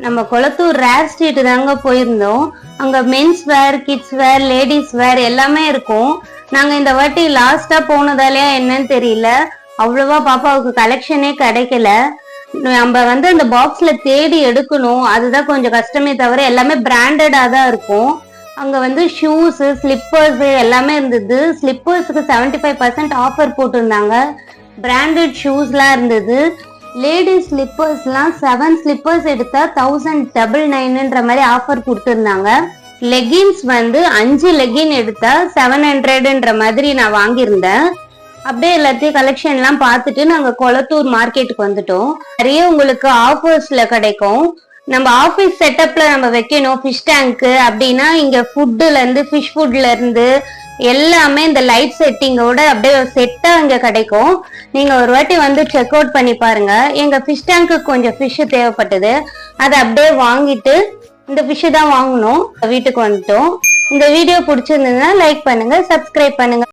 நம்ம Kolathur rare street தாங்க போயிருந்தோம். அங்க men's wear, kids wear, ladies wear எல்லாமே இருக்கும். நாங்க இந்த வாட்டி லாஸ்டா போனதாலயா என்னன்னு தெரியல, அவ்வளவா பாப்பாவுக்கு கலெக்ஷனே கிடைக்கல. நம்ம அந்த பாக்ஸ்ல தேடி எடுக்கணும், அதுதான் கொஞ்சம் கஷ்டமே தவிர எல்லாமே பிராண்டடா தான் இருக்கும். அங்க ஷூஸ், ஸ்லிப்பர்ஸ் எல்லாமே இருந்தது. ஸ்லிப்பர்ஸுக்கு 75% ஆஃபர் போட்டிருந்தாங்க. பிராண்டட் ஷூஸ்லாம் இருந்தது. லேடிஸ் ஸ்லிப்பர்ஸ்லாம் 7 ஸ்லிப்பர்ஸ் எடுத்தா 1999ன்ற மாதிரி ஆஃபர் கொடுத்துருந்தாங்க. லெகின்ஸ் 5 லெகின் எடுத்தா 700ன்ற மாதிரி நான் வாங்கியிருந்தேன். அப்படியே எல்லாத்தையும் கலெக்ஷன்லாம் பார்த்துட்டு நாங்க கொளத்தூர் மார்க்கெட்டுக்கு வந்துட்டோம். நிறைய உங்களுக்கு ஆஃபர்ஸ்ல கிடைக்கும். நம்ம ஆஃபீஸ் செட்டப்ல நம்ம வைக்கணும் ஃபிஷ் டேங்க்கு அப்படின்னா, இங்க ஃபுட்டுல இருந்து ஃபிஷ் ஃபுட்ல இருந்து எல்லாமே இந்த லைட் செட்டிங்கோட அப்படியே செட்டா இங்க கிடைக்கும். நீங்க ஒரு வாட்டி செக் அவுட் பண்ணி பாருங்க. எங்க ஃபிஷ் டேங்க்கு கொஞ்சம் ஃபிஷ் தேவைப்பட்டது, அதை அப்படியே வாங்கிட்டு இந்த ஃபிஷ் தான் வாங்கணும். வீட்டுக்கு வந்துட்டோம். இந்த வீடியோ பிடிச்சிருந்ததுன்னா லைக் பண்ணுங்க, சப்ஸ்கிரைப் பண்ணுங்க.